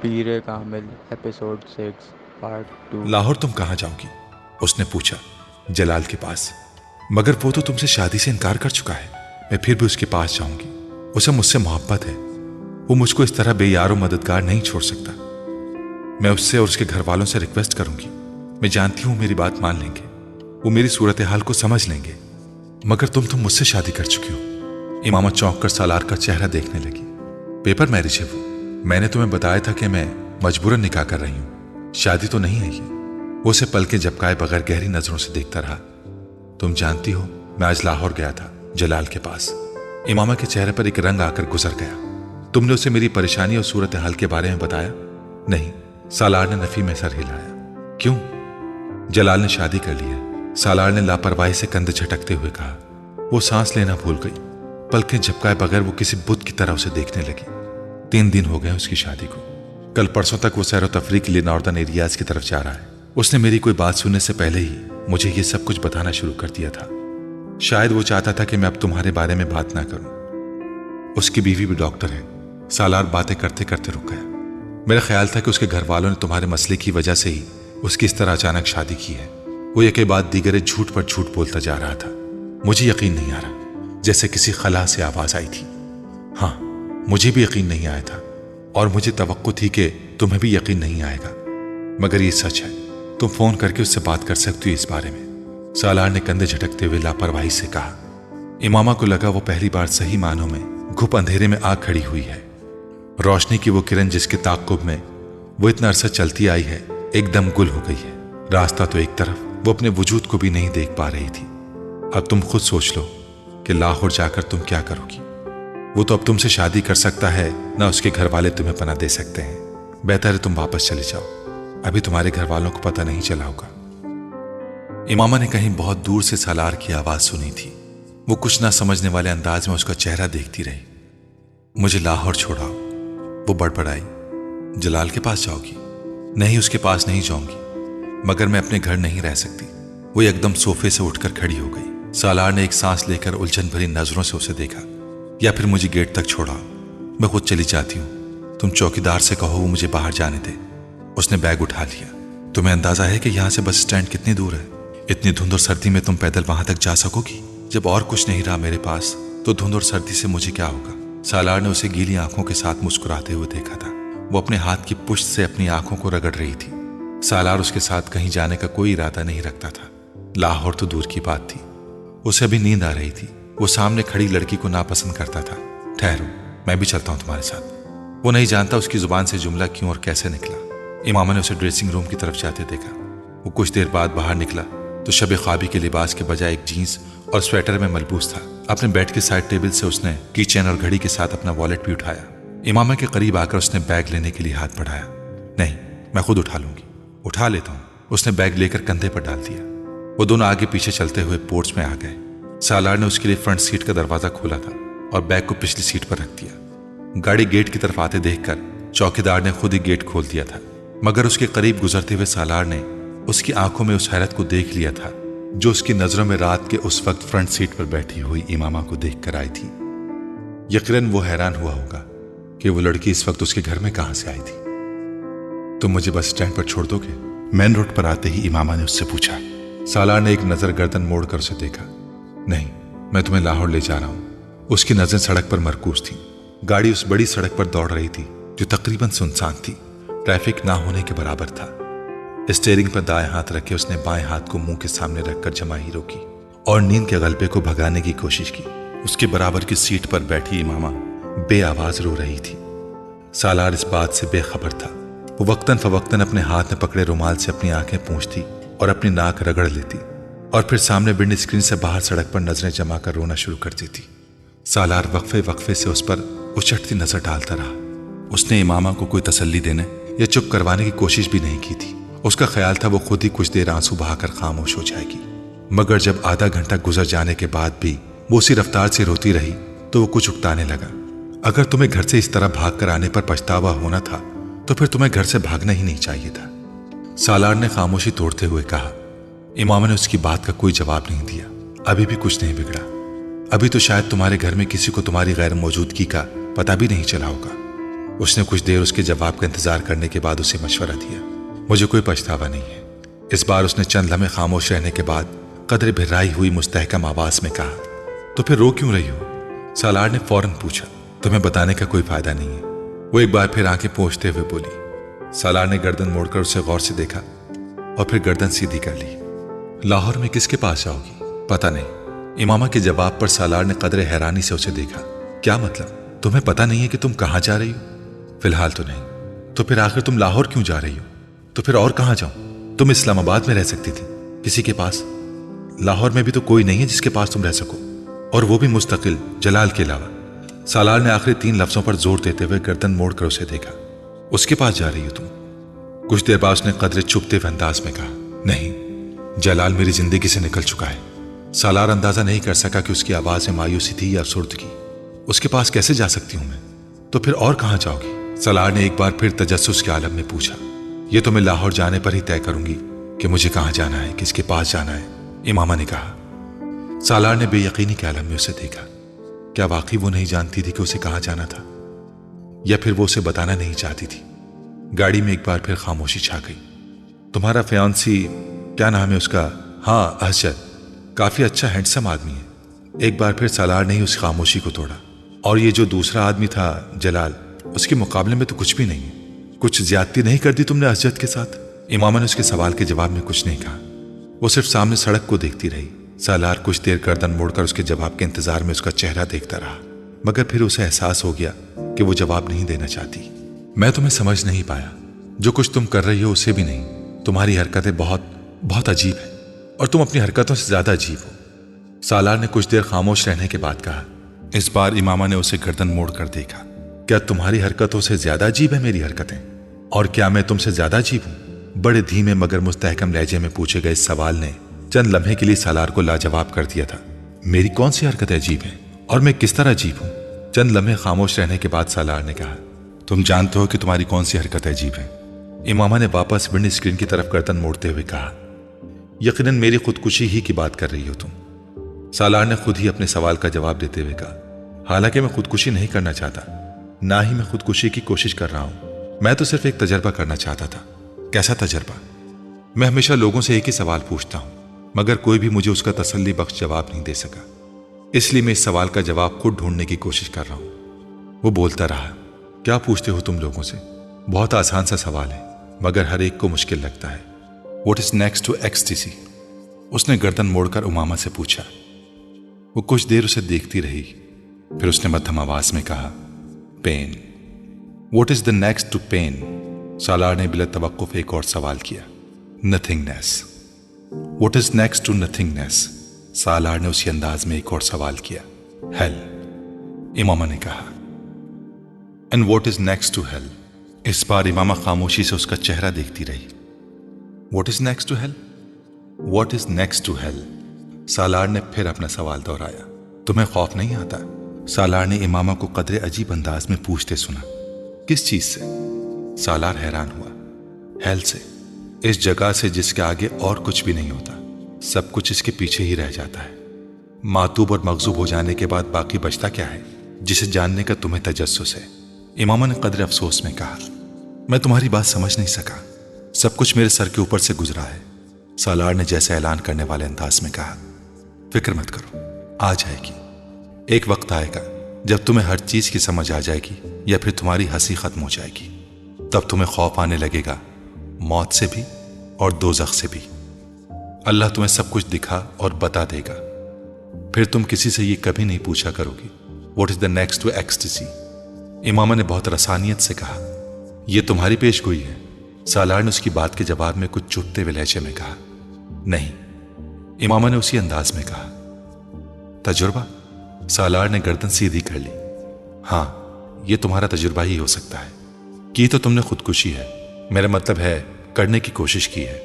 Peer Kamil episode 6 part 2۔ Lahore تم کہاں جاؤ گی؟ اس نے پوچھا۔ جلال کے پاس۔ مگر وہ تو تم سے شادی سے انکار کر چکا ہے۔ میں پھر بھی اس کے پاس جاؤں گی۔ اسے مجھ سے محبت ہے۔ وہ مجھ کو اس طرح بے یار و مددگار نہیں چھوڑ سکتا۔ میں اس سے اور اس کے گھر والوں سے ریکویسٹ کروں گی۔ میں جانتی ہوں میری بات مان لیں گے، وہ میری صورتحال کو سمجھ لیں گے۔ مگر تم مجھ سے شادی کر چکی ہو۔ امامہ چونک کر سالار کا چہرہ دیکھنے لگی۔ پیپر میرج ہے وہ۔ میں نے تمہیں بتایا تھا کہ میں مجبوراً نکاح کر رہی ہوں، شادی تو نہیں ہے یہ۔ وہ اسے پلکیں جھپکائے بغیر گہری نظروں سے دیکھتا رہا۔ تم جانتی ہو میں آج لاہور گیا تھا، جلال کے پاس۔ امامہ کے چہرے پر ایک رنگ آ کر گزر گیا۔ تم نے اسے میری پریشانی اور صورتحال کے بارے میں بتایا؟ نہیں، سالار نے نفی میں سر ہلایا۔ کیوں؟ جلال نے شادی کر لی ہے، سالار نے لاپرواہی سے کندھے جھٹکتے ہوئے کہا۔ وہ سانس لینا بھول گئی۔ پلکیں جھپکائے بغیر وہ کسی بت کی طرح اسے دیکھنے لگی۔ 3 دن ہو گئے اس کی شادی کو۔ کل پرسوں تک وہ سیر و تفریح کے لیے ناردرن ایریاز کی طرف جا رہا ہے۔ اس نے میری کوئی بات سننے سے پہلے ہی مجھے یہ سب کچھ بتانا شروع کر دیا تھا۔ شاید وہ چاہتا تھا کہ میں اب تمہارے بارے میں بات نہ کروں۔ اس کی بیوی بھی ڈاکٹر ہے۔ سالار باتیں کرتے کرتے رک گیا۔ میرا خیال تھا کہ اس کے گھر والوں نے تمہارے مسئلے کی وجہ سے ہی اس کی اس طرح اچانک شادی کی ہے۔ وہ یکے بعد دیگرے جھوٹ پر جھوٹ بولتا جا رہا تھا۔ مجھے یقین نہیں آ رہا، جیسے کسی خلا سے آواز آئی تھی۔ ہاں، مجھے بھی یقین نہیں آیا تھا، اور مجھے توقع تھی کہ تمہیں بھی یقین نہیں آئے گا، مگر یہ سچ ہے۔ تم فون کر کے اس سے بات کر سکتی ہو اس بارے میں۔ سالار نے کندھے جھٹکتے ہوئے لاپرواہی سے کہا۔ امامہ کو لگا وہ پہلی بار صحیح معنوں میں گھپ اندھیرے میں آ کھڑی ہوئی ہے۔ روشنی کی وہ کرن جس کے تعاقب میں وہ اتنا عرصہ چلتی آئی ہے، ایک دم گل ہو گئی ہے۔ راستہ تو ایک طرف، وہ اپنے وجود کو بھی نہیں دیکھ پا رہی تھی۔ اب تم خود سوچ لو کہ لاہور جا کر تم کیا کرو گی۔ وہ تو اب تم سے شادی کر سکتا ہے، نہ اس کے گھر والے تمہیں پناہ دے سکتے ہیں۔ بہتر ہے تم واپس چلے جاؤ، ابھی تمہارے گھر والوں کو پتہ نہیں چلا ہوگا۔ امامہ نے کہیں بہت دور سے سالار کی آواز سنی تھی۔ وہ کچھ نہ سمجھنے والے انداز میں اس کا چہرہ دیکھتی رہی۔ مجھے لاہور چھوڑاؤ، وہ بڑبڑائی۔ جلال کے پاس جاؤ گی؟ نہیں، اس کے پاس نہیں جاؤں گی، مگر میں اپنے گھر نہیں رہ سکتی۔ وہ ایک دم صوفے سے اٹھ کر کھڑی ہو گئی۔ سالار نے ایک سانس لے کر الجھن بھری نظروں سے اسے دیکھا۔ یا پھر مجھے گیٹ تک چھوڑاؤ، میں خود چلی جاتی ہوں۔ تم چوکیدار سے کہو وہ مجھے باہر جانے دے۔ اس نے بیگ اٹھا لیا۔ تمہیں اندازہ ہے کہ یہاں سے بس اسٹینڈ کتنی دور ہے؟ اتنی دھند اور سردی میں تم پیدل وہاں تک جا سکو گی؟ جب اور کچھ نہیں رہا میرے پاس تو دھند اور سردی سے مجھے کیا ہوگا؟ سالار نے اسے گیلی آنکھوں کے ساتھ مسکراتے ہوئے دیکھا تھا۔ وہ اپنے ہاتھ کی پشت سے اپنی آنکھوں کو رگڑ رہی تھی۔ سالار اس کے ساتھ کہیں جانے کا کوئی ارادہ نہیں رکھتا تھا۔ لاہور تو دور کی بات تھی، اسے ابھی نیند آ رہی تھی۔ وہ سامنے کھڑی لڑکی کو ناپسند کرتا تھا۔ ٹھہرو، میں بھی چلتا ہوں تمہارے ساتھ۔ وہ نہیں جانتا اس کی زبان سے جملہ کیوں اور کیسے نکلا۔ امامہ نے اسے ڈریسنگ روم کی طرف جاتے دیکھا۔ وہ کچھ دیر بعد باہر نکلا تو شب خوابی کے لباس کے بجائے ایک جینس اور سویٹر میں ملبوس تھا۔ اپنے بیڈ کے سائڈ ٹیبل سے اس نے کی چین اور گھڑی کے ساتھ اپنا والیٹ بھی اٹھایا۔ امامہ کے قریب آ کر اس نے بیگ لینے کے لیے ہاتھ بڑھایا۔ نہیں، میں خود اٹھا لوں گی۔ اٹھا لیتا ہوں۔ اس نے بیگ لے کر کندھے پر ڈال دیا۔ وہ دونوں آگے پیچھے چلتے ہوئے پورچ میں آ گئے۔ سالار نے اس کے لیے فرنٹ سیٹ کا دروازہ کھولا تھا اور بیگ کو پچھلی سیٹ پر رکھ دیا۔ گاڑی گیٹ کی طرف آتے دیکھ کر چوکیدار نے خود ہی گیٹ کھول دیا تھا، مگر اس کے قریب گزرتے ہوئے سالار نے اس کی آنکھوں میں اس حیرت کو دیکھ لیا تھا جو اس کی نظروں میں رات کے اس وقت فرنٹ سیٹ پر بیٹھی ہوئی امامہ کو دیکھ کر آئی تھی۔ یقیناً وہ حیران ہوا ہوگا کہ وہ لڑکی اس وقت اس کے گھر میں کہاں سے آئی تھی۔ تم مجھے بس اسٹینڈ پر چھوڑ دو گے؟ مین روڈ پر آتے ہی امامہ نے اس سے پوچھا۔ سالار نے ایک نظر گردن موڑ کر اسے دیکھا۔ نہیں، میں تمہیں لاہور لے جا رہا ہوں۔ اس کی نظریں سڑک پر مرکوز تھیں۔ گاڑی اس بڑی سڑک پر دوڑ رہی تھی جو تقریباً سنسان تھی، ٹریفک نہ ہونے کے برابر تھا۔ اسٹیئرنگ پر دائیں ہاتھ رکھے اس نے بائیں ہاتھ کو منہ کے سامنے رکھ کر جماہی روکی اور نیند کے غلبے کو بھگانے کی کوشش کی۔ اس کے برابر کی سیٹ پر بیٹھی امامہ بے آواز رو رہی تھی۔ سالار اس بات سے بے خبر تھا۔ وہ وقتاً فوقتاً اپنے ہاتھ میں پکڑے رومال سے اپنی آنکھیں پونچھتی اور اپنی ناک رگڑ لیتی، اور پھر سامنے ونڈ اسکرین سے باہر سڑک پر نظریں جما کر رونا شروع کر دیتی۔ سالار وقفے وقفے سے اس پر اچھٹتی نظر ڈالتا رہا۔ اس نے امامہ کو کوئی تسلی دینے یا چپ کروانے کی کوشش بھی نہیں کی تھی۔ اس کا خیال تھا وہ خود ہی کچھ دیر آنسو بہا کر خاموش ہو جائے گی، مگر جب آدھا گھنٹہ گزر جانے کے بعد بھی وہ اسی رفتار سے روتی رہی تو وہ کچھ اکتانے لگا۔ اگر تمہیں گھر سے اس طرح بھاگ کر آنے پر پچھتاوا ہونا تھا تو پھر تمہیں گھر سے بھاگنا ہی نہیں چاہیے تھا، سالار نے خاموشی توڑتے ہوئے کہا۔ امامہ نے اس کی بات کا کوئی جواب نہیں دیا۔ ابھی بھی کچھ نہیں بگڑا۔ ابھی تو شاید تمہارے گھر میں کسی کو تمہاری غیر موجودگی کا پتہ بھی نہیں چلا ہوگا۔ اس نے کچھ دیر اس کے جواب کا انتظار کرنے کے بعد اسے مشورہ دیا۔ مجھے کوئی پچھتاوا نہیں ہے۔ اس بار اس نے چند لمحے خاموش رہنے کے بعد قدرے بھرائی ہوئی مستحکم آواز میں کہا، تو پھر رو کیوں رہی ہو؟ سالار نے فوراً پوچھا۔ تمہیں بتانے کا کوئی فائدہ نہیں ہے، وہ ایک بار پھر آنکھیں پوچھتے ہوئے بولی۔ سالار نے گردن موڑ کر اسے غور سے دیکھا اور پھر گردن سیدھی کر لی۔ لاہور میں کس کے پاس جاؤ گی؟ پتہ نہیں۔ امامہ کے جواب پر سالار نے قدرے حیرانی سے اسے دیکھا۔ کیا مطلب؟ تمہیں پتہ نہیں ہے کہ تم کہاں جا رہی ہو؟ فی الحال تو نہیں۔ تو پھر آخر تم لاہور کیوں جا رہی ہو؟ تو پھر اور کہاں جاؤں؟ تم اسلام آباد میں رہ سکتی تھی، کسی کے پاس۔ لاہور میں بھی تو کوئی نہیں ہے جس کے پاس تم رہ سکو، اور وہ بھی مستقل، جلال کے علاوہ۔ سالار نے آخری 3 لفظوں پر زور دیتے ہوئے گردن موڑ کر اسے دیکھا۔ اس کے پاس جا رہی ہو تم؟ کچھ دیر بعد اس نے قدرے چھپتے ہوئے انداز میں کہا، نہیں، جلال میری زندگی سے نکل چکا ہے۔ سالار اندازہ نہیں کر سکا کہ اس کی آواز میں مایوسی تھی یا افسردگی۔ اس کے پاس کیسے جا سکتی ہوں میں؟ تو پھر اور کہاں جاؤ گی؟ سالار نے ایک بار پھر تجسس کے عالم میں پوچھا۔ یہ تو میں لاہور جانے پر ہی طے کروں گی کہ مجھے کہاں جانا ہے، کس کے پاس جانا ہے، امامہ نے کہا۔ سالار نے بے یقینی کے عالم میں اسے دیکھا۔ کیا واقعی وہ نہیں جانتی تھی کہ اسے کہاں جانا تھا، یا پھر وہ اسے بتانا نہیں چاہتی تھی؟ گاڑی میں ایک بار پھر خاموشی چھا گئی۔ تمہارا فیانسی کیا نام ہے اس کا؟ ہاں، احجت، کافی اچھا ہینڈسم آدمی ہے۔ ایک بار پھر سالار نے ہی اس خاموشی کو توڑا۔ اور یہ جو دوسرا آدمی تھا جلال، اس کے مقابلے میں تو کچھ بھی نہیں ہے۔ کچھ زیادتی نہیں کر دی تم نے احجت کے ساتھ؟ امامہ نے اس کے سوال کے جواب میں کچھ نہیں کہا۔ وہ صرف سامنے سڑک کو دیکھتی رہی۔ سالار کچھ دیر گردن موڑ کر اس کے جواب کے انتظار میں اس کا چہرہ دیکھتا رہا، مگر پھر اسے احساس ہو گیا کہ وہ جواب نہیں دینا چاہتی۔ میں تمہیں سمجھ نہیں پایا۔ جو کچھ تم کر رہی ہو اسے بھی نہیں۔ تمہاری حرکتیں بہت عجیب ہیں، اور تم اپنی حرکتوں سے زیادہ عجیب ہو۔ سالار نے کچھ دیر خاموش رہنے کے بعد کہا۔ اس بار امامہ نے اسے گردن موڑ کر دیکھا۔ کیا تمہاری حرکتوں سے زیادہ عجیب ہے میری حرکتیں؟ اور کیا میں تم سے زیادہ عجیب ہوں؟ بڑے دھیمے مگر مستحکم لہجے میں پوچھے گئے اس سوال نے چند لمحے کے لیے سالار کو لاجواب کر دیا تھا۔ میری کون سی حرکتیں عجیب ہیں، اور میں کس طرح عجیب ہوں؟ چند لمحے خاموش رہنے کے بعد سالار نے کہا، تم جانتے ہو کہ تمہاری کون سی حرکتیں عجیب ہیں؟ امامہ نے واپس ونڈ اسکرین کی طرف گردن موڑتے ہوئے کہا، یقیناً میری خودکشی ہی کی بات کر رہی ہو تم۔ سالار نے خود ہی اپنے سوال کا جواب دیتے ہوئے کہا، حالانکہ میں خودکشی نہیں کرنا چاہتا، نہ ہی میں خودکشی کی کوشش کر رہا ہوں۔ میں تو صرف ایک تجربہ کرنا چاہتا تھا۔ کیسا تجربہ؟ میں ہمیشہ لوگوں سے ایک ہی سوال پوچھتا ہوں، مگر کوئی بھی مجھے اس کا تسلی بخش جواب نہیں دے سکا۔ اس لیے میں اس سوال کا جواب خود ڈھونڈنے کی کوشش کر رہا ہوں۔ وہ بولتا رہا، کیا پوچھتے ہو تم لوگوں سے؟ بہت آسان سا سوال ہے، مگر ہر ایک کو مشکل لگتا ہے۔ What is next to ecstasy? اس نے گردن موڑ کر امامہ سے پوچھا۔ وہ کچھ دیر اسے دیکھتی رہی، پھر اس نے مدھم آواز میں کہا، pain. What is the next to pain? Salar نے بلا توقف ایک اور سوال کیا۔ Nothingness. What is next to nothingness? Salar نے اسی انداز میں ایک اور سوال کیا۔ ہیل، امامہ نے کہا۔ And what is next to hell? اس بار امامہ خاموشی سے اس کا چہرہ دیکھتی رہی۔ What is next to hell? What is next to hell? Salar نے پھر اپنا سوال دہرایا۔ تمہیں خوف نہیں آتا؟ سالار نے امامہ کو قدرے عجیب انداز میں پوچھتے سنا۔ کس چیز سے؟ سالار حیران ہوا۔ ہیل سے، اس جگہ سے جس کے آگے اور کچھ بھی نہیں ہوتا، سب کچھ اس کے پیچھے ہی رہ جاتا ہے۔ معتوب اور مغضوب ہو جانے کے بعد باقی بچتا کیا ہے جسے جاننے کا تمہیں تجسس ہے؟ امامہ نے قدر افسوس میں کہا، میں تمہاری بات سمجھ نہیں سکا، سب کچھ میرے سر کے اوپر سے گزرا ہے۔ سالار نے جیسے اعلان کرنے والے انداز میں کہا، فکر مت کرو، آ جائے گی۔ ایک وقت آئے گا جب تمہیں ہر چیز کی سمجھ آ جائے گی، یا پھر تمہاری ہنسی ختم ہو جائے گی۔ تب تمہیں خوف آنے لگے گا، موت سے بھی اور دوزخ سے بھی۔ اللہ تمہیں سب کچھ دکھا اور بتا دے گا۔ پھر تم کسی سے یہ کبھی نہیں پوچھا کرو گی، what is the next to ecstasy? Imama نے بہت رسانیت سے کہا، یہ تمہاری پیش گوئی ہے؟ سالار نے اس کی بات کے جواب میں کچھ چپتے ہوئے لہجے میں کہا، نہیں۔ امامہ نے اسی انداز میں کہا، تجربہ؟ سالار نے گردن سیدھی کر لی۔ ہاں، یہ تمہارا تجربہ ہی ہو سکتا ہے۔ کی تو تم نے خودکشی ہے، میرا مطلب ہے کرنے کی کوشش کی ہے۔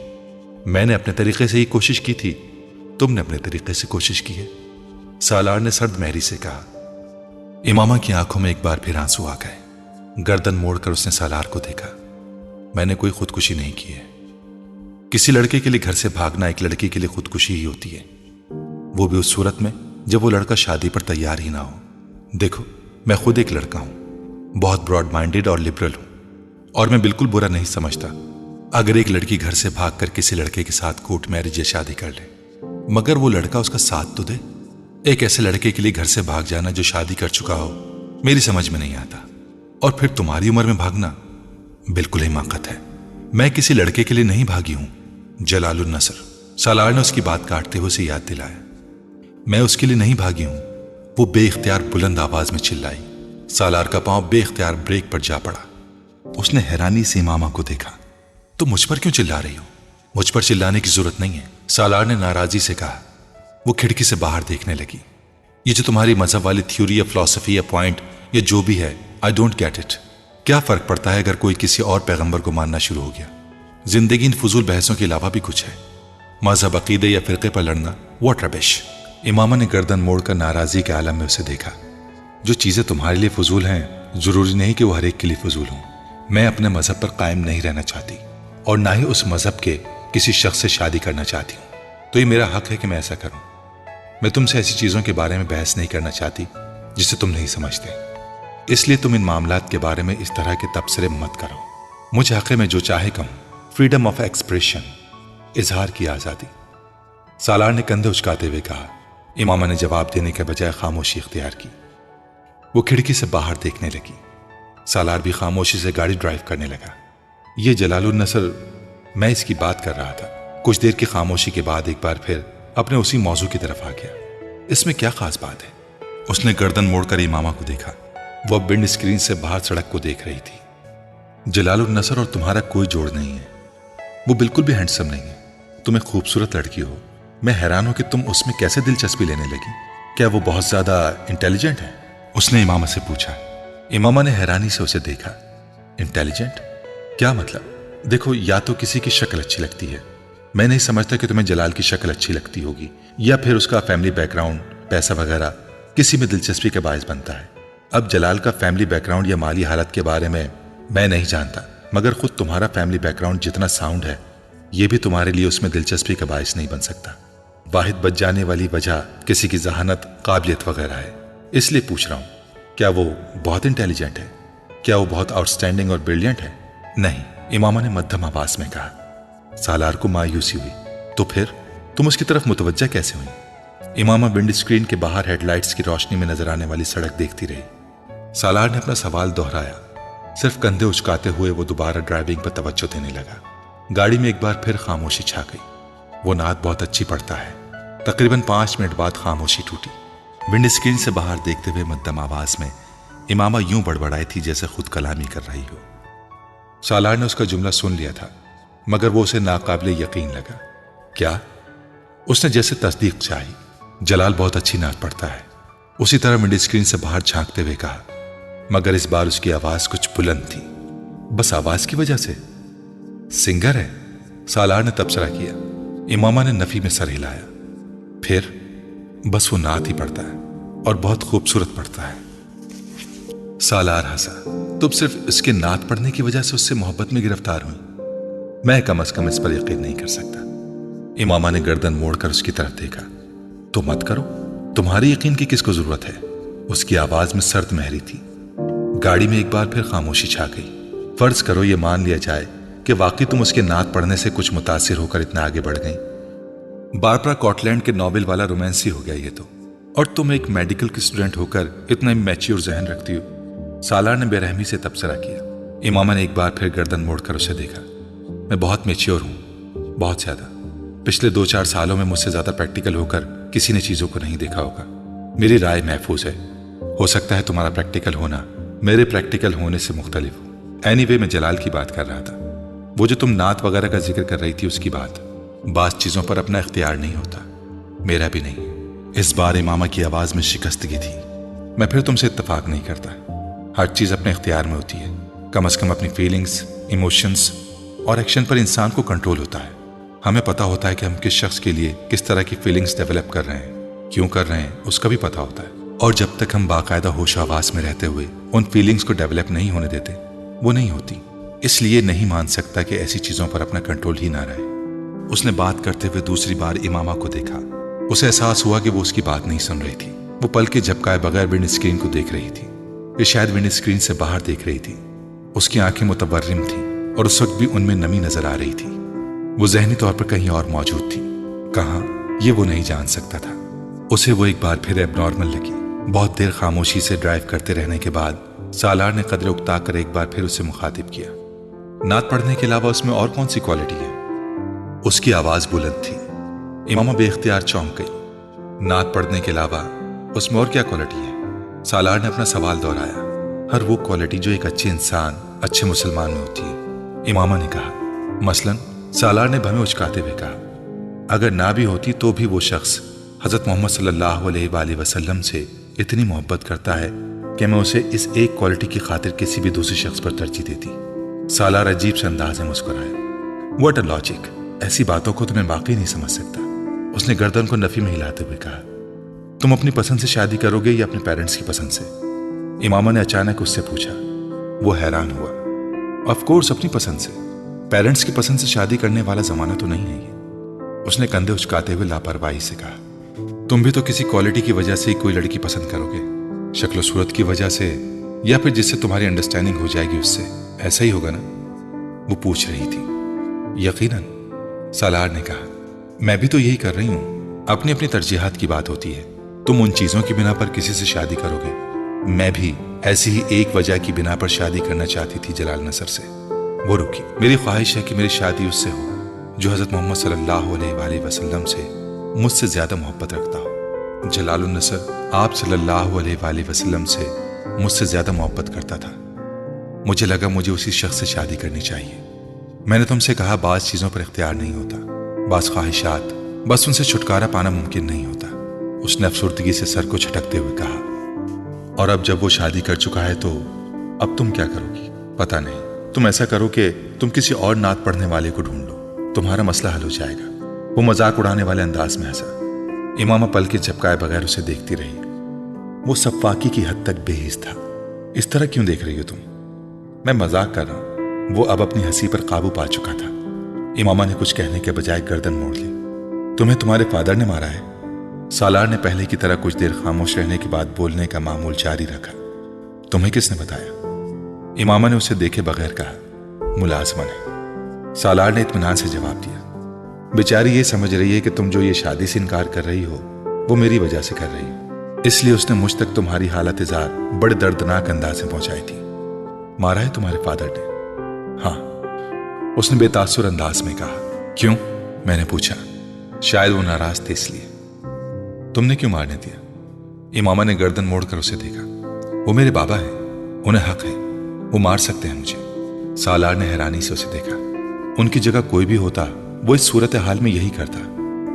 میں نے اپنے طریقے سے ہی کوشش کی تھی، تم نے اپنے طریقے سے کوشش کی ہے، سالار نے سرد مہری سے کہا۔ امامہ کی آنکھوں میں ایک بار پھر آنسو آ گئے۔ گردن موڑ کر اس نے سالار کو دیکھا۔ میں نے کوئی خودکشی نہیں کی ہے۔ کسی لڑکے کے لیے گھر سے بھاگنا ایک لڑکی کے لیے خودکشی ہی ہوتی ہے، وہ بھی اس صورت میں جب وہ لڑکا شادی پر تیار ہی نہ ہو۔ دیکھو، میں خود ایک لڑکا ہوں، بہت براڈ مائنڈیڈ اور لبرل ہوں، اور میں بالکل برا نہیں سمجھتا اگر ایک لڑکی گھر سے بھاگ کر کسی لڑکے کے ساتھ کورٹ میرج یا شادی کر لے، مگر وہ لڑکا اس کا ساتھ تو دے۔ ایک ایسے لڑکے کے لیے گھر سے بھاگ جانا جو شادی کر چکا ہو میری سمجھ میں نہیں آتا، اور پھر تمہاری عمر میں بھاگنا بالکل حماقت ہے۔ میں کسی لڑکے کے لیے نہیں بھاگی ہوں جلال النصر، سالار نے اس کی بات کاٹتے ہوئے اسے یاد دلایا۔ میں اس کے لیے نہیں بھاگی ہوں، وہ بے اختیار بلند آواز میں چلائی۔ سالار کا پاؤں بے اختیار بریک پر جا پڑا۔ اس نے حیرانی سے امامہ کو دیکھا۔ تو مجھ پر کیوں چلا رہی ہو؟ مجھ پر چلانے کی ضرورت نہیں ہے، سالار نے ناراضی سے کہا۔ وہ کھڑکی سے باہر دیکھنے لگی۔ یہ جو تمہاری مذہب والی تھیوری یا فلسفی یا پوائنٹ یا جو بھی ہے، آئی ڈونٹ گیٹ اٹ۔ کیا فرق پڑتا ہے اگر کوئی کسی اور پیغمبر کو ماننا شروع ہو گیا؟ زندگی ان فضول بحثوں کے علاوہ بھی کچھ ہے۔ مذہب، عقیدے یا فرقے پر لڑنا، واٹ ربش۔ امامہ نے گردن موڑ کر ناراضی کے عالم میں اسے دیکھا۔ جو چیزیں تمہارے لیے فضول ہیں ضروری نہیں کہ وہ ہر ایک کے لیے فضول ہوں۔ میں اپنے مذہب پر قائم نہیں رہنا چاہتی، اور نہ ہی اس مذہب کے کسی شخص سے شادی کرنا چاہتی ہوں، تو یہ میرا حق ہے کہ میں ایسا کروں۔ میں تم سے ایسی چیزوں کے بارے میں بحث نہیں کرنا چاہتی جسے تم نہیں سمجھتے، اس لیے تم ان معاملات کے بارے میں اس طرح کے تبصرے مت کرو۔ مجھ حق میں جو چاہے کہوں، فریڈم آف ایکسپریشن، اظہار کی آزادی۔ سالار نے کندھے اچکاتے ہوئے کہا۔ امامہ نے جواب دینے کے بجائے خاموشی اختیار کی۔ وہ کھڑکی سے باہر دیکھنے لگی۔ سالار بھی خاموشی سے گاڑی ڈرائیو کرنے لگا۔ یہ جلال النصر، میں اس کی بات کر رہا تھا۔ کچھ دیر کی خاموشی کے بعد ایک بار پھر اپنے اسی موضوع کی طرف آ گیا۔ اس میں کیا خاص بات ہے؟ اس نے گردن موڑ کر امامہ کو دیکھا۔ وہ ونڈ اسکرین سے باہر سڑک کو دیکھ رہی تھی۔ جلال النصر اور تمہارا کوئی جوڑ نہیں ہے۔ وہ بالکل بھی ہینڈسم نہیں ہے۔ تم ایک خوبصورت لڑکی ہو۔ میں حیران ہوں کہ تم اس میں کیسے دلچسپی لینے لگی۔ کیا وہ بہت زیادہ انٹیلیجنٹ ہے؟ اس نے امامہ سے پوچھا۔ امامہ نے حیرانی سے اسے دیکھا۔ انٹیلیجنٹ؟ کیا مطلب؟ دیکھو، یا تو کسی کی شکل اچھی لگتی ہے، میں نہیں سمجھتا کہ تمہیں جلال کی شکل اچھی لگتی ہوگی، یا پھر اس کا فیملی بیک گراؤنڈ، پیسہ وغیرہ کسی میں دلچسپی کا باعث بنتا ہے۔ اب جلال کا فیملی بیک گراؤنڈ یا مالی حالت کے بارے میں نہیں جانتا، مگر خود تمہارا فیملی بیک گراؤنڈ جتنا ساؤنڈ ہے، یہ بھی تمہارے لیے اس میں دلچسپی کا باعث نہیں بن سکتا۔ واحد بچ جانے والی وجہ کسی کی ذہانت، قابلیت وغیرہ ہے۔ اس لیے پوچھ رہا ہوں، کیا وہ بہت انٹیلیجنٹ ہے؟ کیا وہ بہت آؤٹ اسٹینڈنگ اور بریلینٹ ہے؟ نہیں، امامہ نے مدھم آواز میں کہا۔ سالار کو مایوسی ہوئی۔ تو پھر تم اس کی طرف متوجہ کیسے ہوئی؟ امامہ ونڈ اسکرین کے باہر ہیڈ لائٹس کی روشنی میں نظر آنے والی سڑک دیکھتی رہی۔ سالار نے اپنا سوال دہرایا۔ صرف کندھے اچکاتے ہوئے وہ دوبارہ ڈرائیونگ پر توجہ دینے لگا۔ گاڑی میں ایک بار پھر خاموشی چھا گئی۔ وہ نعت بہت اچھی پڑھتا ہے۔ تقریباً 5 منٹ بعد خاموشی ٹوٹی۔ ونڈ اسکرین سے باہر دیکھتے ہوئے مدھم آواز میں امامہ یوں بڑبڑائی تھی جیسے خود کلامی کر رہی ہو۔ سالار نے اس کا جملہ سن لیا تھا، مگر وہ اسے ناقابل یقین لگا۔ کیا؟ اس نے جیسے تصدیق چاہی۔ جلال بہت اچھی نعت پڑھتا ہے، اسی طرح ونڈ اسکرین سے باہر جھانکتے ہوئے کہا، مگر اس بار اس کی آواز کچھ بلند تھی۔ بس آواز کی وجہ سے؟ سنگر ہے؟ سالار نے تبصرہ کیا۔ امامہ نے نفی میں سر ہلایا۔ پھر؟ بس وہ نعت ہی پڑھتا ہے، اور بہت خوبصورت پڑھتا ہے۔ سالار ہنسا۔ تم صرف اس کے نعت پڑھنے کی وجہ سے اس سے محبت میں گرفتار ہوئی؟ میں کم از کم اس پر یقین نہیں کر سکتا۔ امامہ نے گردن موڑ کر اس کی طرف دیکھا۔ تو مت کرو، تمہاری یقین کی کس کو ضرورت ہے؟ اس کی آواز میں سرد مہری تھی۔ گاڑی میں ایک بار پھر خاموشی چھا گئی۔ فرض کرو یہ مان لیا جائے کہ واقعی تم اس کے نعت پڑھنے سے کچھ متاثر ہو کر اتنا آگے بڑھ گئیں۔ باربرا کاٹلینڈ کے ناول والا رومانس ہی ہو گیا یہ تو، اور تم ایک میڈیکل کی اسٹوڈنٹ ہو کر اتنا میچیور ذہن رکھتی ہو۔ سالار نے بے رحمی سے تبصرہ کیا۔ امامہ نے ایک بار پھر گردن موڑ کر اسے دیکھا۔ میں بہت میچیور ہوں، بہت زیادہ۔ پچھلے 2-4 سالوں میں مجھ سے زیادہ پریکٹیکل ہو کر کسی نے چیزوں کو نہیں دیکھا ہوگا۔ میری رائے محفوظ ہے۔ ہو سکتا ہے تمہارا پریکٹیکل ہونا میرے پریکٹیکل ہونے سے مختلف ہو۔ اینی وے میں جلال کی بات کر رہا تھا۔ وہ جو تم نعت وغیرہ کا ذکر کر رہی تھی اس کی بات۔ بعض چیزوں پر اپنا اختیار نہیں ہوتا، میرا بھی نہیں۔ اس بار امامہ کی آواز میں شکستگی تھی۔ میں پھر تم سے اتفاق نہیں کرتا۔ ہر چیز اپنے اختیار میں ہوتی ہے۔ کم از کم اپنی فیلنگز، ایموشنز اور ایکشن پر انسان کو کنٹرول ہوتا ہے۔ ہمیں پتہ ہوتا ہے کہ ہم کس شخص کے لیے کس طرح کی فیلنگز ڈیولپ کر رہے ہیں، کیوں کر رہے ہیں، اس کا بھی پتہ ہوتا ہے۔ اور جب تک ہم باقاعدہ ہوش و حواس میں رہتے ہوئے ان فیلنگز کو ڈیولپ نہیں ہونے دیتے، وہ نہیں ہوتی۔ اس لیے نہیں مان سکتا کہ ایسی چیزوں پر اپنا کنٹرول ہی نہ رہے۔ اس نے بات کرتے ہوئے دوسری بار امامہ کو دیکھا۔ اسے احساس ہوا کہ وہ اس کی بات نہیں سن رہی تھی۔ وہ پل کے جھپکائے بغیر ونڈ اسکرین کو دیکھ رہی تھی۔ یہ شاید ونڈو اسکرین سے باہر دیکھ رہی تھی۔ اس کی آنکھیں متورم تھیں اور اس وقت بھی ان میں نمی نظر آ رہی تھی۔ وہ ذہنی طور پر کہیں اور موجود تھی، کہاں یہ وہ نہیں جان سکتا تھا۔ اسے وہ ایک بار پھر ایب نارمل لگی۔ بہت دیر خاموشی سے ڈرائیو کرتے رہنے کے بعد سالار نے قدرے اکتا کر ایک بار پھر اسے مخاطب کیا۔ نعت پڑھنے کے علاوہ اس میں اور کون سی کوالٹی ہے؟ اس کی آواز بلند تھی۔ امامہ بے اختیار چونک گئی۔ نعت پڑھنے کے علاوہ اس میں اور کیا کوالٹی ہے؟ سالار نے اپنا سوال دہرایا۔ ہر وہ کوالٹی جو ایک اچھے انسان، اچھے مسلمان میں ہوتی ہے، امامہ نے کہا۔ مثلاً سالار نے بھویں اچکاتے ہوئے کہا، اگر نہ بھی ہوتی تو بھی وہ شخص حضرت محمد صلی اللہ علیہ وآلہ وسلم سے اتنی محبت کرتا ہے کہ میں اسے اس ایک کوالٹی کی خاطر کسی بھی دوسرے شخص پر ترجیح دیتی۔ سالار عجیب سے انداز میں مسکرایا۔ What a logic! ایسی باتوں کو تو میں واقعی نہیں سمجھ سکتا۔ اس نے گردن کو نفی میں ہلاتے ہوئے کہا، تم اپنی پسند سے شادی کرو گے یا اپنے پیرنٹس کی پسند سے؟ امامہ نے اچانک اس سے پوچھا۔ وہ حیران ہوا۔ آف کورس اپنی پسند سے، پیرنٹس کی پسند سے شادی کرنے والا زمانہ تو نہیں ہے یہ۔ اس نے کندھے اچکاتے ہوئے لاپرواہی سے کہا، تم بھی تو کسی کوالٹی کی وجہ سے ہی کوئی لڑکی پسند کرو گے، شکل و صورت کی وجہ سے، یا پھر جس سے تمہاری انڈرسٹینڈنگ ہو جائے گی اس سے، ایسا ہی ہوگا نا؟ وہ پوچھ رہی تھی۔ یقیناً، سالار نے کہا، میں بھی تو یہی کر رہی ہوں۔ اپنی اپنی ترجیحات کی بات ہوتی ہے۔ تم ان چیزوں کی بنا پر کسی سے شادی کرو گے، میں بھی ایسی ہی ایک وجہ کی بنا پر شادی کرنا چاہتی تھی جلال نصر سے۔ وہ رکی۔ میری خواہش ہے کہ میری شادی اس سے ہو جو حضرت محمد صلی اللہ علیہ وآلہ وسلم سے مجھ سے زیادہ محبت رکھتا ہو۔ جلال النصر آپ صلی اللہ علیہ وآلہ وسلم سے مجھ سے زیادہ محبت کرتا تھا۔ مجھے لگا مجھے اسی شخص سے شادی کرنی چاہیے۔ میں نے تم سے کہا بعض چیزوں پر اختیار نہیں ہوتا، بعض خواہشات بس ان سے چھٹکارا پانا ممکن نہیں ہوتا۔ اس نے افسردگی سے سر کو جھٹکتے ہوئے کہا، اور اب جب وہ شادی کر چکا ہے تو اب تم کیا کرو گی؟ پتہ نہیں، تم ایسا کرو کہ تم کسی اور نعت پڑھنے والے کو ڈھونڈ لو، تمہارا مسئلہ حل ہو جائے گا۔ وہ مذاق اڑانے والے انداز میں ہنسا۔ امامہ پل کے جھپکائے بغیر اسے دیکھتی رہی۔ وہ سفاکی کی حد تک بے حس تھا۔ اس طرح کیوں دیکھ رہی ہو تم؟ میں مذاق کر رہا ہوں۔ وہ اب اپنی ہنسی پر قابو پا چکا تھا۔ امامہ نے کچھ کہنے کے بجائے گردن موڑ لی۔ تمہیں تمہارے فادر نے مارا ہے؟ سالار نے پہلے کی طرح کچھ دیر خاموش رہنے کے بعد بولنے کا معمول جاری رکھا۔ تمہیں کس نے بتایا؟ امامہ نے اسے دیکھے بغیر کہا، ملازمہ نے۔ سالار نے اطمینان سے جواب دیا۔ بیچاری یہ سمجھ رہی ہے کہ تم جو یہ شادی سے انکار کر رہی ہو وہ میری وجہ سے کر رہی ہو، اس لیے اس نے مجھ تک تمہاری حالت اظہار بڑے دردناک انداز میں پہنچائی تھی۔ مارا ہے تمہارے فادر نے؟ ہاں، اس نے بے تاثر انداز میں کہا۔ کیوں؟ میں نے پوچھا۔ شاید وہ ناراض تھے اس لیے۔ تم نے کیوں مارنے دیا؟ امامہ نے گردن موڑ کر اسے دیکھا۔ وہ میرے بابا ہیں، انہیں حق ہے، وہ مار سکتے ہیں مجھے۔ سالار نے حیرانی سے اسے دیکھا۔ ان کی جگہ کوئی بھی ہوتا وہ اس صورتحال میں یہی کرتا۔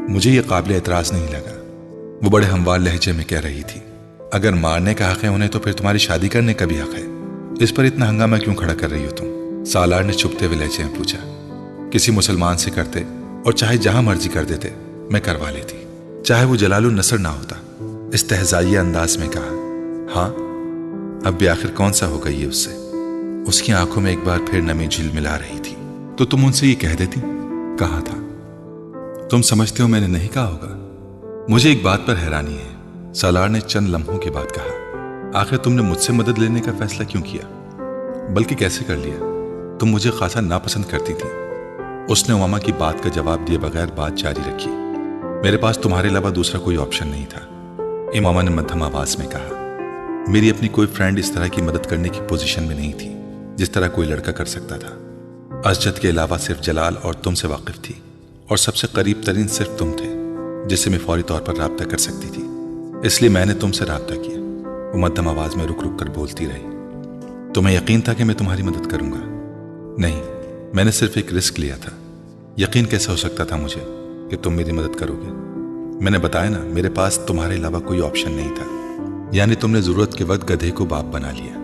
مجھے یہ قابل اعتراض نہیں لگا۔ وہ بڑے ہموار لہجے میں کہہ رہی تھی، اگر مارنے کا حق ہے انہیں تو پھر تمہاری شادی کرنے کا بھی حق ہے۔ اس پر اتنا ہنگامہ کیوں کھڑا کر رہی ہو تم؟ سالار نے چھپتے ہوئے لہجے میں پوچھا۔ کسی مسلمان سے کرتے اور چاہے جہاں مرضی کر دیتے میں کروا لیتی، چاہے وہ جلال النصر نہ ہوتا۔ استہزائیہ انداز میں کہا۔ ہاں، اب بھی آخر کون سا ہوگا یہ اس سے؟ اس کی آنکھوں میں ایک بار پھر نمی جھل ملا رہی تھی۔ تو تم ان سے یہ کہہ دیتی؟ کہا تھا۔ تم سمجھتے ہو میں نے نہیں کہا ہوگا؟ مجھے ایک بات پر حیرانی ہے، سالار نے چند لمحوں کے بعد کہا۔ آخر تم نے مجھ سے مدد لینے کا فیصلہ کیوں کیا؟ بلکہ کیسے کر لیا؟ تم مجھے خاصا ناپسند کرتی تھی۔ اس نے امامہ کی بات کا جواب دیے بغیر بات جاری رکھی۔ میرے پاس تمہارے علاوہ دوسرا کوئی آپشن نہیں تھا، امامہ نے مدھم آواز میں کہا۔ میری اپنی کوئی فرینڈ اس طرح کی مدد کرنے کی پوزیشن میں نہیں تھی جس طرح کوئی لڑکا کر سکتا تھا۔ اسجد کے علاوہ صرف جلال اور تم سے واقف تھی، اور سب سے قریب ترین صرف تم تھے جس سے میں فوری طور پر رابطہ کر سکتی تھی، اس لیے میں نے تم سے رابطہ کیا۔ وہ مدھم آواز میں رک رک کر بولتی رہی۔ تمہیں یقین تھا کہ میں تمہاری مدد کروں گا؟ نہیں، میں نے صرف ایک رسک لیا تھا۔ یقین کیسے ہو سکتا تھا مجھے کہ تم میری مدد کرو گے؟ میں نے بتایا نا، میرے پاس تمہارے علاوہ کوئی آپشن نہیں تھا۔ یعنی تم نے ضرورت کے وقت گدھے کو باپ بنا لیا۔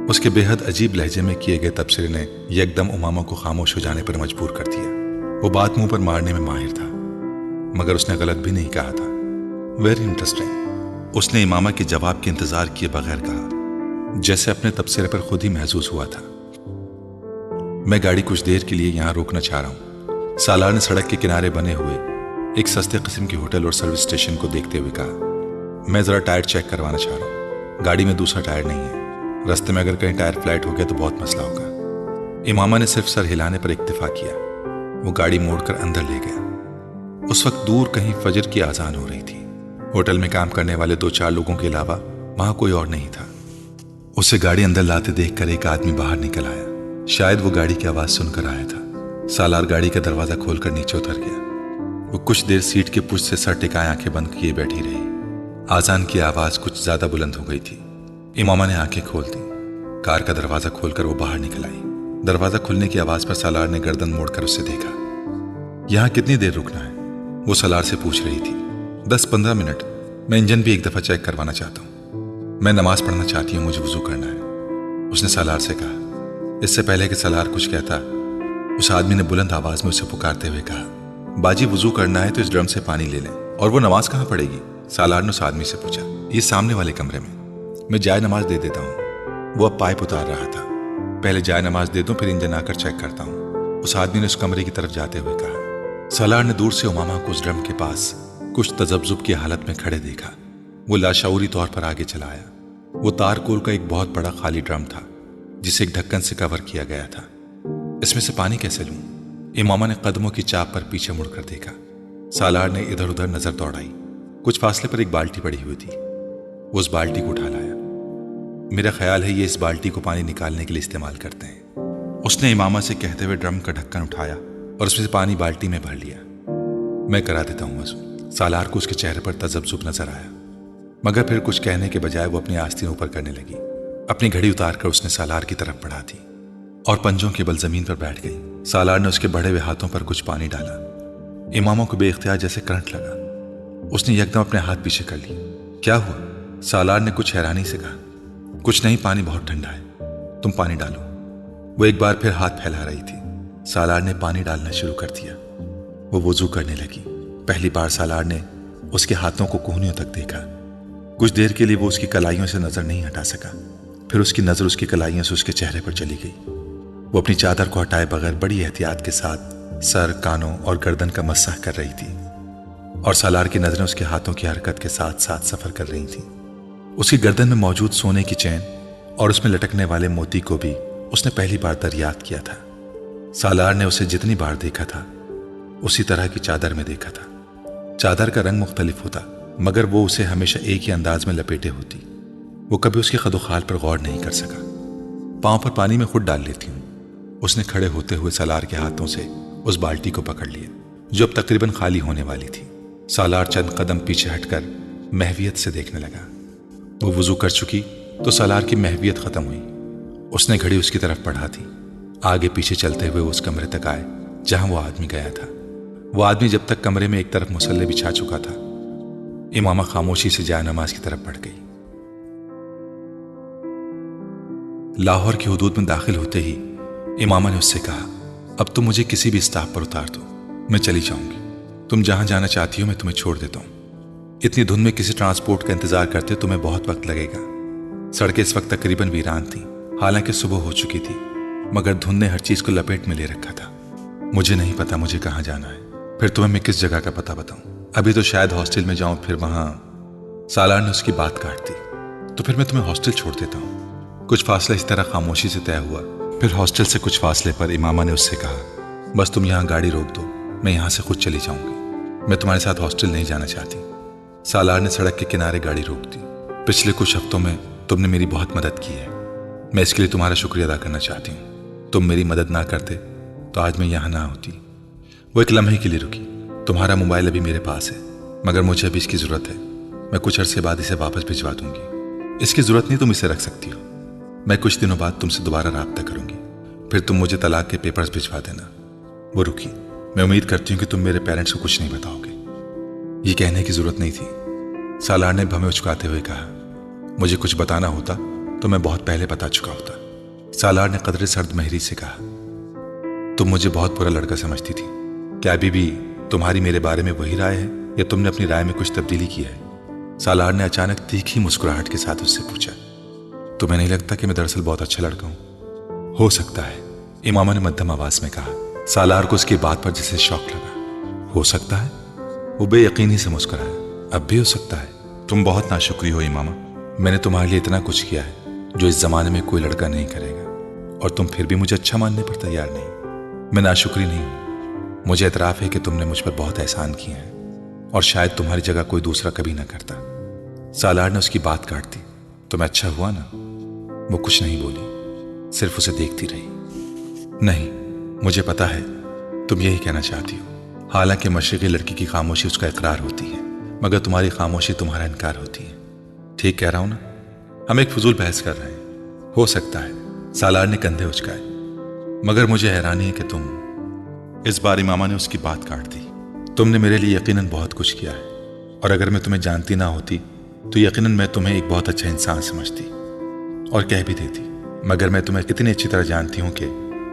اس کے بے حد عجیب لہجے میں کیے گئے تبصرے نے یکدم امامہ کو خاموش ہو جانے پر مجبور کر دیا۔ وہ بات منہ پر مارنے میں ماہر تھا، مگر اس نے غلط بھی نہیں کہا تھا۔ ویری انٹرسٹنگ، اس نے امامہ کے جواب کے انتظار کیے بغیر کہا، جیسے اپنے تبصرے پر خود ہی محسوس ہوا تھا۔ میں گاڑی کچھ دیر کے لیے یہاں روکنا چاہ رہا ہوں۔ سالار نے سڑک کے کنارے بنے ہوئے ایک سستے قسم کے ہوٹل اور سروس اسٹیشن کو دیکھتے ہوئے کہا۔ میں ذرا ٹائر چیک کروانا چاہ رہا ہوں، گاڑی میں دوسرا ٹائر نہیں ہے، رستے میں اگر کہیں ٹائر فلیٹ ہو گیا تو بہت مسئلہ ہوگا۔ امامہ نے صرف سر ہلانے پر اکتفا کیا۔ وہ گاڑی موڑ کر اندر لے گیا۔ اس وقت دور کہیں فجر کی اذان ہو رہی تھی۔ ہوٹل میں کام کرنے والے 2-4 لوگوں کے علاوہ وہاں کوئی اور نہیں تھا۔ اسے گاڑی اندر لاتے دیکھ کر ایک آدمی باہر نکل آیا۔ شاید وہ گاڑی کی آواز سن کر آیا تھا۔ سالار گاڑی کا دروازہ کھول کر نیچے اتر گیا۔ وہ کچھ دیر سیٹ کے پشت سے سر ٹکائے آنکھیں بند کیے بیٹھی رہی۔ آذان کی آواز کچھ زیادہ بلند ہو گئی تھی۔ امامہ نے آنکھیں کھول دی۔ کار کا دروازہ کھول کر وہ باہر نکل آئی۔ دروازہ کھلنے کی آواز پر سالار نے گردن موڑ کر اسے دیکھا۔ یہاں کتنی دیر رکنا ہے؟ وہ سالار سے پوچھ رہی تھی۔ 10-15 منٹ، میں انجن بھی ایک دفعہ چیک کروانا چاہتا ہوں۔ میں نماز پڑھنا چاہتی ہوں، مجھے وضو کرنا ہے، اس نے سالار سے کہا۔ اس سے پہلے کہ سالار کچھ کہتا، اس آدمی نے بلند آواز میں اسے پکارتے ہوئے کہا، باجی وضو کرنا ہے تو اس ڈرم سے پانی لے لیں۔ اور وہ نماز کہاں پڑے گی؟ سالار نے اس آدمی سے پوچھا۔ یہ سامنے والے کمرے میں جائے نماز دے دیتا ہوں۔ وہ اب پائپ اتار رہا تھا۔ پہلے جائے نماز دے دوں، پھر انجن آ کر چیک کرتا ہوں، اس آدمی نے اس کمرے کی طرف جاتے ہوئے کہا۔ سالار نے دور سے امامہ کو اس ڈرم کے پاس کچھ تذبذب کی حالت میں کھڑے دیکھا۔ وہ لاشعوری طور پر آگے چلا آیا۔ وہ تارکول کا ایک بہت بڑا خالی ڈرم تھا جسے ایک ڈھکن سے کور کیا گیا تھا۔ اس میں سے پانی کیسے لوں؟ امامہ نے قدموں کی چاپ پر پیچھے مڑ کر دیکھا۔ سالار نے ادھر ادھر نظر دوڑائی۔ کچھ فاصلے پر ایک بالٹی پڑی ہوئی تھی۔ وہ اس بالٹی کو اٹھا لایا۔ میرا خیال ہے یہ اس بالٹی کو پانی نکالنے کے لیے استعمال کرتے ہیں، اس نے امامہ سے کہتے ہوئے ڈرم کا ڈھکن اٹھایا اور اس میں سے پانی بالٹی میں بھر لیا۔ میں کرا دیتا ہوں وضو۔ سالار کو اس کے چہرے پر تذبذب نظر آیا، مگر پھر کچھ کہنے کے بجائے وہ اپنی آستین اوپر کرنے لگی۔ اپنی گھڑی اتار کر اس نے سالار کی طرف بڑھا دی اور پنجوں کے بل زمین پر بیٹھ گئی۔ سالار نے اس کے بڑھے ہوئے ہاتھوں پر کچھ پانی ڈالا۔ امامہ کو بے اختیار جیسے کرنٹ لگا۔ اس نے یکدم اپنے ہاتھ پیچھے کر لی۔ کیا ہوا؟ سالار نے کچھ حیرانی سے کہا۔ کچھ نہیں، پانی بہت ٹھنڈا ہے، تم پانی ڈالو۔ وہ ایک بار پھر ہاتھ پھیلا رہی تھی۔ سالار نے پانی ڈالنا شروع کر دیا۔ وہ وضو کرنے لگی۔ پہلی بار سالار نے اس کے ہاتھوں کو کوہنیوں تک دیکھا۔ کچھ دیر کے لیے وہ اس کی کلائیوں سے نظر نہیں ہٹا سکا۔ پھر اس کی نظر اس کی کلائیوں سے اس کے چہرے پر چلی گئی۔ وہ اپنی چادر کو ہٹائے بغیر بڑی احتیاط کے ساتھ سر، کانوں اور گردن کا مسح کر رہی تھی، اور سالار کی نظریں اس کے ہاتھوں کی حرکت کے ساتھ ساتھ سفر کر رہی تھیں۔ اس کی گردن میں موجود سونے کی چین اور اس میں لٹکنے والے موتی کو بھی اس نے پہلی بار دریافت کیا تھا۔ سالار نے اسے جتنی بار دیکھا تھا اسی طرح کی چادر میں دیکھا تھا۔ چادر کا رنگ مختلف ہوتا، مگر وہ اسے ہمیشہ ایک ہی انداز میں لپیٹے ہوتی۔ وہ کبھی اس کے خد و خال پر غور نہیں کر سکا۔ پاؤں پر پانی میں خود ڈال لیتی ہوں۔ اس نے کھڑے ہوتے ہوئے سالار کے ہاتھوں سے اس بالٹی کو پکڑ لیا جو اب تقریباً خالی ہونے والی تھی۔ سالار چند قدم پیچھے ہٹ کر محویت سے دیکھنے لگا۔ وہ وضو کر چکی تو سالار کی محویت ختم ہوئی۔ اس نے گھڑی اس کی طرف بڑھا دی۔ آگے پیچھے چلتے ہوئے اس کمرے تک آئے جہاں وہ آدمی گیا تھا۔ وہ آدمی جب تک کمرے میں ایک طرف مسلح بچھا چکا تھا، امامہ خاموشی سے جائے نماز کی طرف بڑھ گئی۔ لاہور کی حدود میں داخل ہوتے ہی امامہ نے اس سے کہا، اب تم مجھے کسی بھی اسٹاپ پر اتار دو، میں چلی جاؤں گی۔ تم جہاں جانا چاہتی ہو میں تمہیں چھوڑ دیتا ہوں۔ اتنی دھند میں کسی ٹرانسپورٹ کا انتظار کرتے تمہیں بہت وقت لگے گا۔ سڑکیں اس وقت تقریباً ویران تھیں، حالانکہ صبح ہو چکی تھی، مگر دھند نے ہر چیز کو لپیٹ میں لے رکھا تھا۔ مجھے نہیں پتا مجھے کہاں جانا ہے، پھر تمہیں میں کس جگہ کا پتہ بتاؤں؟ ابھی تو شاید ہاسٹل میں جاؤں، پھر وہاں۔ سالار نے اس کی بات کاٹ دی۔ تو پھر میں تمہیں ہاسٹل چھوڑ دیتا ہوں۔ کچھ فاصلہ اس طرح خاموشی سے طے ہوا۔ پھر ہاسٹل سے کچھ فاصلے پر امامہ نے اس سے کہا، بس تم یہاں گاڑی روک دو، میں یہاں سے خود چلی جاؤں گی، میں تمہارے ساتھ ہاسٹل نہیں جانا چاہتی۔ سالار نے سڑک کے کنارے گاڑی روک دی۔ پچھلے کچھ ہفتوں میں تم نے میری بہت مدد کی ہے، میں اس کے لیے تمہارا شکریہ ادا کرنا چاہتی ہوں۔ تم میری مدد نہ کرتے تو آج میں یہاں نہ ہوتی۔ وہ ایک لمحے کے لیے رکی۔ تمہارا موبائل ابھی میرے پاس ہے، مگر مجھے ابھی اس کی ضرورت ہے، میں کچھ عرصے بعد اسے واپس بھجوا دوں گی۔ اس کی ضرورت نہیں، تم اسے رکھ سکتی ہو۔ میں کچھ دنوں بعد تم سے دوبارہ رابطہ کروں گی، پھر تم مجھے طلاق کے پیپرز بھجوا دینا۔ وہ رکی۔ میں امید کرتی ہوں کہ تم میرے پیرنٹس کو کچھ نہیں بتاؤ گے۔ یہ کہنے کی ضرورت نہیں تھی، سالار نے بھمیں اچکاتے ہوئے کہا۔ مجھے کچھ بتانا ہوتا تو میں بہت پہلے بتا چکا ہوتا۔ سالار نے قدرے سرد مہری سے کہا۔ تم مجھے بہت برا لڑکا سمجھتی تھی، کیا ابھی بھی تمہاری میرے بارے میں وہی رائے ہے یا تم نے اپنی رائے میں کچھ تبدیلی کی ہے؟ سالار نے اچانک تیکھی مسکراہٹ کے ساتھ اس سے پوچھا۔ تمہیں نہیں لگتا کہ میں دراصل بہت اچھا لڑکا ہوں؟ ہو سکتا ہے، امامہ نے مدھم آواز میں کہا۔ سالار کو اس کی بات پر جسے شوق لگا۔ ہو سکتا ہے؟ وہ بے یقینی سے مسکرایا۔ اب بھی ہو سکتا ہے۔ تم بہت ناشکری ہو امامہ، میں نے تمہارے لیے اتنا کچھ کیا ہے، جو اس زمانے میں کوئی لڑکا نہیں کرے گا، اور تم پھر بھی مجھے اچھا ماننے پر تیار نہیں۔ میں ناشکری نہیں ہوں، مجھے اعتراف ہے کہ تم نے مجھ پر بہت احسان کیے ہیں، اور شاید تمہاری جگہ کوئی دوسرا کبھی نہ کرتا۔ سالار نے اس کی بات کاٹ دی۔ تمہیں اچھا ہوا نا؟ وہ کچھ نہیں بولی، صرف اسے دیکھتی رہی۔ نہیں، مجھے پتا ہے تم یہی کہنا چاہتی ہو، حالانکہ مشرقی لڑکی کی خاموشی اس کا اقرار ہوتی ہے، مگر تمہاری خاموشی تمہارا انکار ہوتی ہے۔ ٹھیک کہہ رہا ہوں نا؟ ہم ایک فضول بحث کر رہے ہیں، ہو سکتا ہے۔ سالار نے کندھے اچکائے۔ مگر مجھے حیرانی ہے کہ تم… اس بار امامہ نے اس کی بات کاٹ دی۔ تم نے میرے لیے یقیناً بہت کچھ کیا ہے، اور اگر میں تمہیں جانتی نہ ہوتی تو یقیناً میں تمہیں ایک بہت اچھا انسان سمجھتی اور کہہ بھی دیتی، مگر میں تمہیں کتنی اچھی طرح جانتی ہوں کہ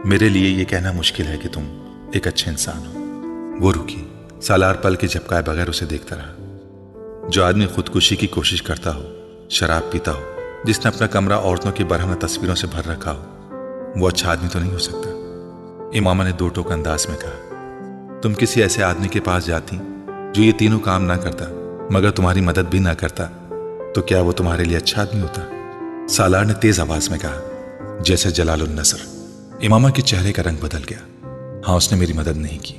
میرے لیے یہ کہنا مشکل ہے کہ تم ایک اچھے انسان ہو۔ وہ رکی۔ سالار پل کے جھپکائے بغیر اسے دیکھتا رہا۔ جو آدمی خودکشی کی کوشش کرتا ہو، شراب پیتا ہو، جس نے اپنا کمرہ عورتوں کی برہنہ تصویروں سے بھر رکھا ہو، وہ اچھا آدمی تو نہیں ہو سکتا۔ امامہ نے دو ٹوک انداز میں کہا، تم کسی ایسے آدمی کے پاس جاتی جو یہ تینوں کام نہ کرتا مگر تمہاری مدد بھی نہ کرتا، تو کیا وہ تمہارے لیے اچھا آدمی ہوتا؟ سالار نے تیز آواز میں کہا، جیسے جلال النصر۔ امامہ کے چہرے کا رنگ بدل گیا۔ ہاں، اس نے میری مدد نہیں کی،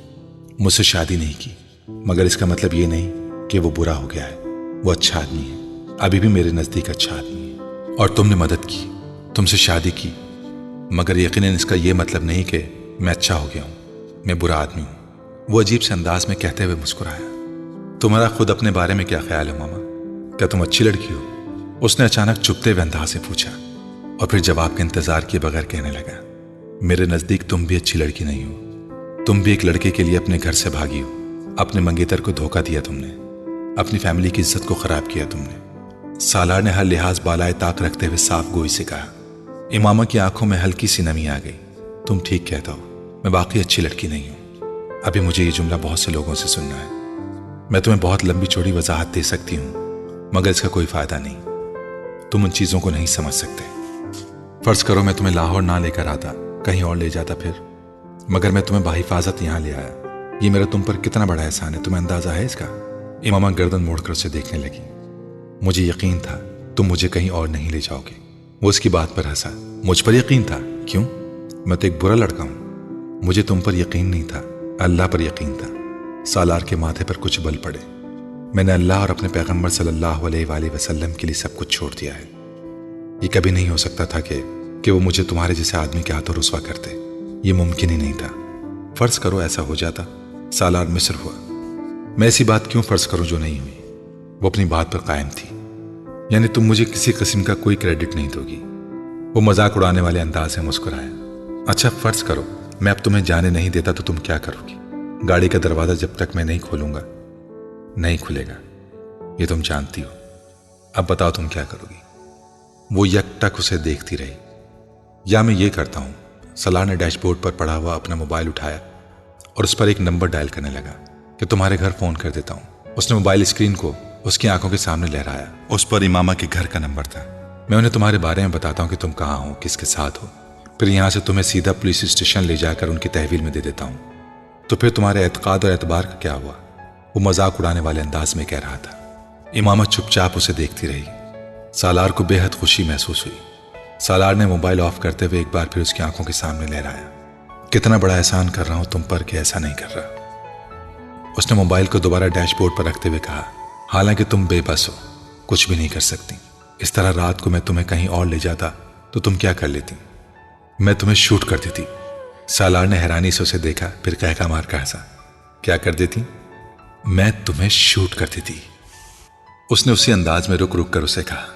مجھ سے شادی نہیں کی، مگر اس کا مطلب یہ نہیں کہ وہ برا ہو گیا ہے۔ وہ اچھا آدمی ہے، ابھی بھی میرے نزدیک اچھا آدمی ہے۔ اور تم نے مدد کی، تم سے شادی کی، مگر یقیناً اس کا یہ مطلب نہیں کہ میں اچھا ہو گیا ہوں، میں برا آدمی ہوں۔ وہ عجیب سے انداز میں کہتے ہوئے مسکرایا۔ تمہارا خود اپنے بارے میں کیا خیال ہے ماما؟ کیا تم اچھی لڑکی ہو؟ اس نے اچانک چپتے ہوئے انداز سے پوچھا، اور پھر جواب کا انتظار کیے بغیر کہنے لگا، میرے نزدیک تم بھی اچھی لڑکی نہیں ہو۔ تم بھی ایک لڑکے کے لیے اپنے گھر سے بھاگی ہو، اپنے منگیتر کو دھوکہ دیا تم نے، اپنی فیملی کی عزت کو خراب کیا تم نے۔ سالار نے ہر لحاظ بالائے طاق رکھتے ہوئے صاف گوئی سے کہا۔ امامہ کی آنکھوں میں ہلکی سی نمی آ گئی۔ تم ٹھیک کہتا ہو، میں واقعی اچھی لڑکی نہیں ہوں۔ ابھی مجھے یہ جملہ بہت سے لوگوں سے سننا ہے۔ میں تمہیں بہت لمبی چوڑی وضاحت دے سکتی ہوں، مگر اس کا کوئی فائدہ نہیں۔ تم ان چیزوں کو نہیں سمجھ سکتے۔ فرض کرو میں تمہیں لاہور نہ لے کر آتا، کہیں اور لے جاتا پھر، مگر میں تمہیں بحفاظت یہاں لے آیا۔ یہ میرا تم پر کتنا بڑا احسان ہے، تمہیں اندازہ ہے اس کا؟ امامہ گردن موڑ کر اسے دیکھنے لگی۔ مجھے یقین تھا تم مجھے کہیں اور نہیں لے جاؤ گے۔ وہ اس کی بات پر ہنسا۔ مجھ پر یقین تھا؟ کیوں؟ میں تو ایک برا لڑکا ہوں۔ مجھے تم پر یقین نہیں تھا، اللہ پر یقین تھا۔ سالار کے ماتھے پر کچھ بل پڑے۔ میں نے اللہ اور اپنے پیغمبر صلی اللہ علیہ وآلہ وسلم کے لیے سب کچھ چھوڑ دیا ہے۔ یہ کبھی نہیں ہو سکتا تھا کہ وہ مجھے تمہارے جیسے آدمی کے ہاتھوں رسوا کرتے۔ یہ ممکن ہی نہیں تھا۔ فرض کرو ایسا ہو جاتا۔ سالار مصر ہوا۔ میں ایسی بات کیوں فرض کروں جو نہیں ہوئی؟ وہ اپنی بات پر قائم تھی۔ یعنی تم مجھے کسی قسم کا کوئی کریڈٹ نہیں دو گی؟ وہ مذاق اڑانے والے انداز سے مسکرایا۔ اچھا فرض کرو میں اب تمہیں جانے نہیں دیتا تو تم کیا کرو گی؟ گاڑی کا دروازہ جب تک میں نہیں کھولوں گا نہیں کھلے گا، یہ تم جانتی ہو۔ اب بتاؤ تم کیا کرو گی؟ وہ یک ٹک اسے دیکھتی رہی۔ یا میں یہ کرتا ہوں۔ سالار نے ڈیش بورڈ پر پڑا ہوا اپنا موبائل اٹھایا اور اس پر ایک نمبر ڈائل کرنے لگا کہ تمہارے گھر فون کر دیتا ہوں۔ اس نے موبائل اسکرین کو اس کی آنکھوں کے سامنے لہرایا۔ اس پر امامہ کے گھر کا نمبر تھا۔ میں انہیں تمہارے بارے میں بتاتا ہوں کہ تم کہاں ہو، کس کے ساتھ ہو، پھر یہاں سے تمہیں سیدھا پولیس اسٹیشن لے جا کر ان کی تحویل میں دے دیتا ہوں۔ تو پھر تمہارے اعتقاد اور اعتبار کا کیا ہوا؟ وہ مذاق اڑانے والے انداز میں کہہ رہا تھا۔ امامہ چپ چاپ اسے دیکھتی رہی۔ سالار کو بے حد خوشی محسوس ہوئی۔ سالار نے موبائل آف کرتے ہوئے ایک بار پھر اس کی آنکھوں کے سامنے لہرایا۔ کتنا بڑا احسان کر رہا ہوں تم پر کہ ایسا نہیں کر رہا۔ اس نے موبائل کو دوبارہ ڈیش بورڈ پر رکھتے ہوئے کہا، حالانکہ تم بے بس ہو، کچھ بھی نہیں کر سکتی۔ اس طرح رات کو میں تمہیں کہیں اور لے جاتا تو تم کیا کر لیتی؟ میں تمہیں شوٹ کر دیتی۔ سالار نے حیرانی سے اسے دیکھا، پھر کہکا مار کر ہنسا۔ کیا کر دیتی؟ میں تمہیں شوٹ کر دیتی۔ اس نے اسی انداز میں رک رک کر اسے کہا۔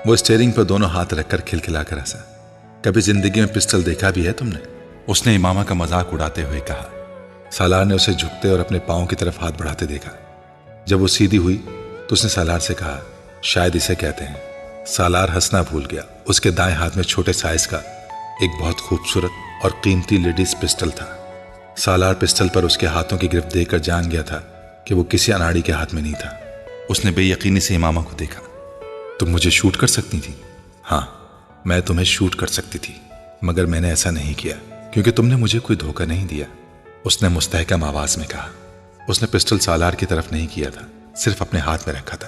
وہ اسٹیئرنگ پر دونوں ہاتھ رکھ کر کھلکھلا کر ہنسا۔ کبھی زندگی میں پسٹل دیکھا بھی ہے تم نے؟ اس نے امامہ کا مذاق اڑاتے ہوئے کہا۔ سالار نے اسے جھکتے اور اپنے پاؤں کی طرف ہاتھ بڑھاتے دیکھا۔ جب وہ سیدھی ہوئی تو اس نے سالار سے کہا، شاید اسے کہتے ہیں۔ سالار ہنسنا بھول گیا۔ اس کے دائیں ہاتھ میں چھوٹے سائز کا ایک بہت خوبصورت اور قیمتی لیڈیز پسٹل تھا۔ سالار پسٹل پر اس کے ہاتھوں کی گرفت دیکھ کر جان گیا تھا کہ وہ کسی اناڑی کے ہاتھ میں نہیں تھا۔ اس نے بے یقینی سے امامہ کو دیکھا۔ تم مجھے شوٹ کر سکتی تھی؟ ہاں، میں تمہیں شوٹ کر سکتی تھی، مگر میں نے ایسا نہیں کیا کیونکہ تم نے مجھے کوئی دھوکہ نہیں دیا۔ اس نے مستحکم آواز میں کہا۔ اس نے پسٹل سالار کی طرف نہیں کیا تھا، صرف اپنے ہاتھ میں رکھا تھا۔